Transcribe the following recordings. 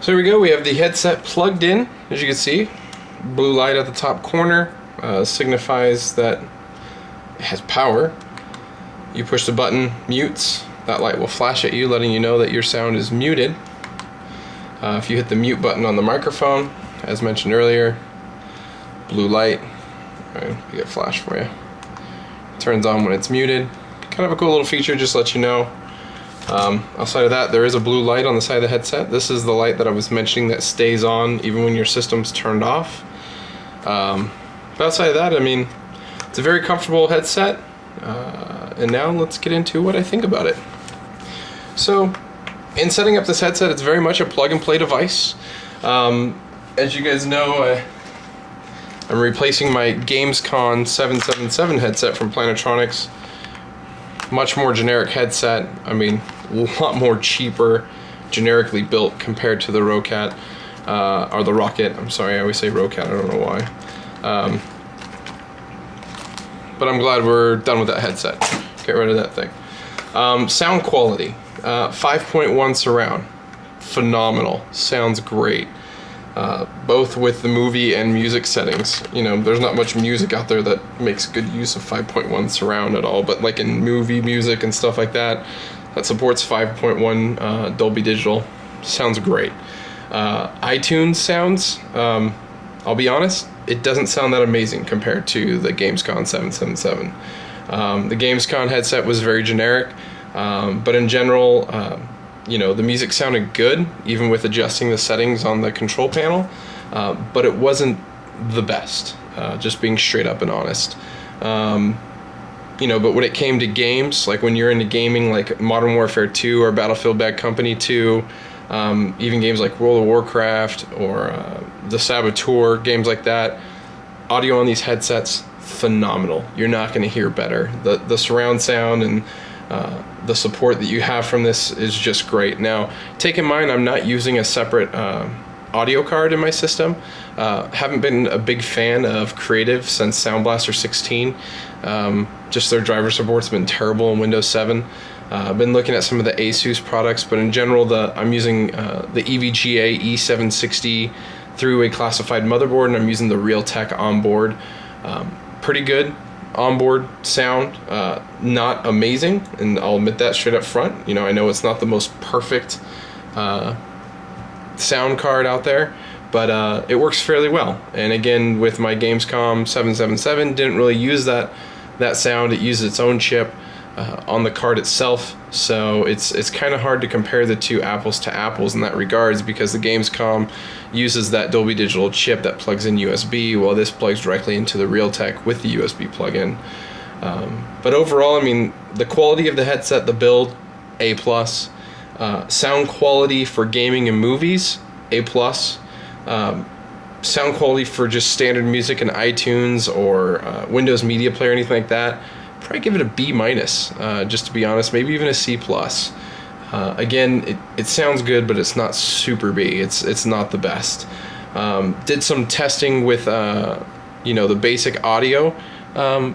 So here we go, we have the headset plugged in, as you can see. Blue light at the top corner signifies that it has power. You push the button, mutes, that light will flash at you, letting you know that your sound is muted. If you hit the mute button on the microphone, as mentioned earlier, blue light, right, we get a flash for you. Turns on when it's muted. Kind of a cool little feature, just to let you know. Outside of that, there is a blue light on the side of the headset. This is the light that I was mentioning that stays on even when your system's turned off. But outside of that, I mean, it's a very comfortable headset. And now let's get into what I think about it. So, in setting up this headset, it's very much a plug-and-play device. As you guys know, I'm replacing my Gamescom 777 headset from Plantronics. Much more generic headset. I mean, a lot more cheaper, generically built compared to the Roccat, or the Roccat. I'm sorry, I always say Roccat, I don't know why. But I'm glad we're done with that headset. Get rid of that thing. Sound quality, 5.1 surround, phenomenal, sounds great. Both with the movie and music settings. You know, there's not much music out there that makes good use of 5.1 surround at all, but like in movie music and stuff like that, that supports 5.1 Dolby Digital. Sounds great. iTunes sounds, I'll be honest, it doesn't sound that amazing compared to the Gamescom 777. The Gamescom headset was very generic, but in general, you know, the music sounded good, even with adjusting the settings on the control panel, but it wasn't the best, just being straight up and honest. You know, but when it came to games, like when you're into gaming like Modern Warfare 2 or Battlefield Bad Company 2, even games like World of Warcraft or The Saboteur, games like that, audio on these headsets, phenomenal. You're not going to hear better. The surround sound and the support that you have from this is just great. Now, take in mind, I'm not using a separate audio card in my system. Haven't been a big fan of Creative since Sound Blaster 16. Just their driver support's been terrible in Windows 7. I've been looking at some of the Asus products, but in general, I'm using the EVGA E760 through a classified motherboard, and I'm using the Realtek onboard. Pretty good onboard sound, not amazing, and I'll admit that straight up front. You know, I know it's not the most perfect sound card out there, but it works fairly well. And again, with my Gamescom 777, didn't really use that sound. It uses its own chip on the card itself, so it's kind of hard to compare the two apples to apples in that regards, because the Gamescom uses that Dolby Digital chip that plugs in USB, while this plugs directly into the Realtek with the USB plug-in. But overall, I mean, the quality of the headset, the build, A+. Sound quality for gaming and movies, A+. Sound quality for just standard music in iTunes or Windows Media Player, anything like that, probably give it a B-, just to be honest, maybe even a C+. Again, it sounds good, but it's not super B. It's not the best. Did some testing with you know, the basic audio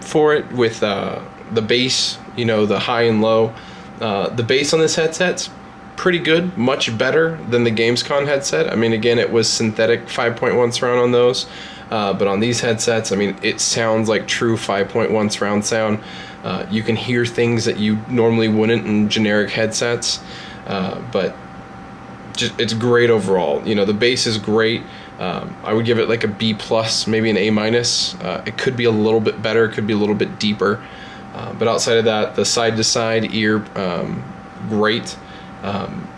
for it, with the bass, you know, the high and low. The bass on this headset's pretty good, much better than the Gamescom headset. I mean, again, it was synthetic 5.1 surround on those, but on these headsets, I mean, it sounds like true 5.1 surround sound. You can hear things that you normally wouldn't in generic headsets, but it's great overall. You know, the bass is great. I would give it like a B+, maybe an A-. It could be a little bit better, it could be a little bit deeper, but outside of that, the side-to-side ear, great.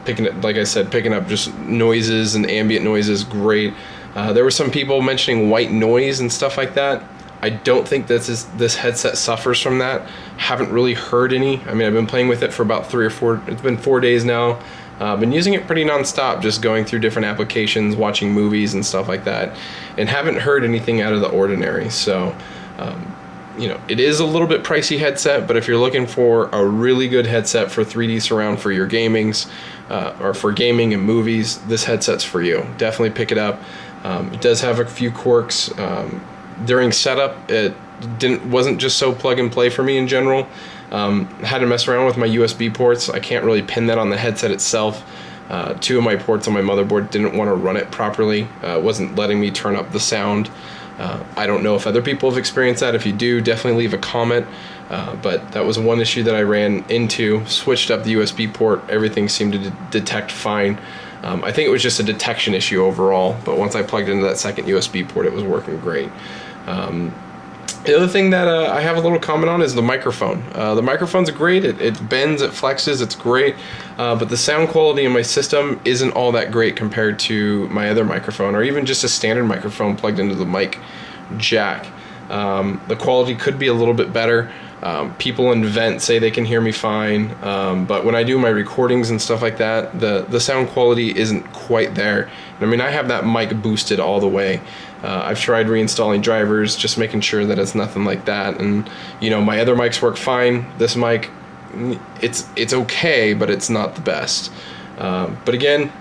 Picking it, like I said, picking up just noises and ambient noises, great. There were some people mentioning white noise and stuff like that. I don't think this headset suffers from that. Haven't really heard any. I mean, I've been playing with it for about 3 or 4, it's been 4 days now. I've been using it pretty non-stop, just going through different applications, watching movies and stuff like that, and haven't heard anything out of the ordinary. So, you know, it is a little bit pricey headset, but if you're looking for a really good headset for 3D surround for your gamings, or for gaming and movies, this headset's for you. Definitely pick it up. It does have a few quirks. During setup, it wasn't just so plug and play for me in general. Had to mess around with my USB ports. I can't really pin that on the headset itself. Two of my ports on my motherboard didn't want to run it properly. It wasn't letting me turn up the sound. I don't know if other people have experienced that. If you do, definitely leave a comment. But that was one issue that I ran into. Switched up the USB port. Everything seemed to detect fine. I think it was just a detection issue overall, but once I plugged into that second USB port, it was working great. The other thing that I have a little comment on is the microphone. The microphone's great. It bends, it flexes, it's great. But the sound quality in my system isn't all that great compared to my other microphone, or even just a standard microphone plugged into the mic jack. The quality could be a little bit better. People in Vent say they can hear me fine, but when I do my recordings and stuff like that, the sound quality isn't quite there. I mean, I have that mic boosted all the way. I've tried reinstalling drivers, just making sure that it's nothing like that, and you know, my other mics work fine. This mic, it's okay, but it's not the best. But again,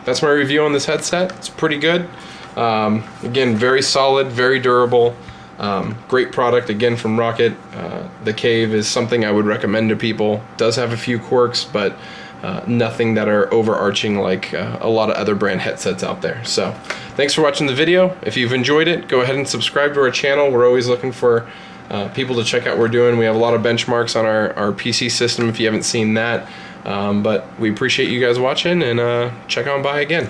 that's my review on this headset. It's pretty good. Again, very solid, very durable. Great product, again, from Roccat. The Kave is something I would recommend to people. Does have a few quirks, but nothing that are overarching like a lot of other brand headsets out there. So thanks for watching the video. If you've enjoyed it, go ahead and subscribe to our channel. We're always looking for people to check out what we're doing. We have a lot of benchmarks on our PC system if you haven't seen that. But we appreciate you guys watching, and check on by again.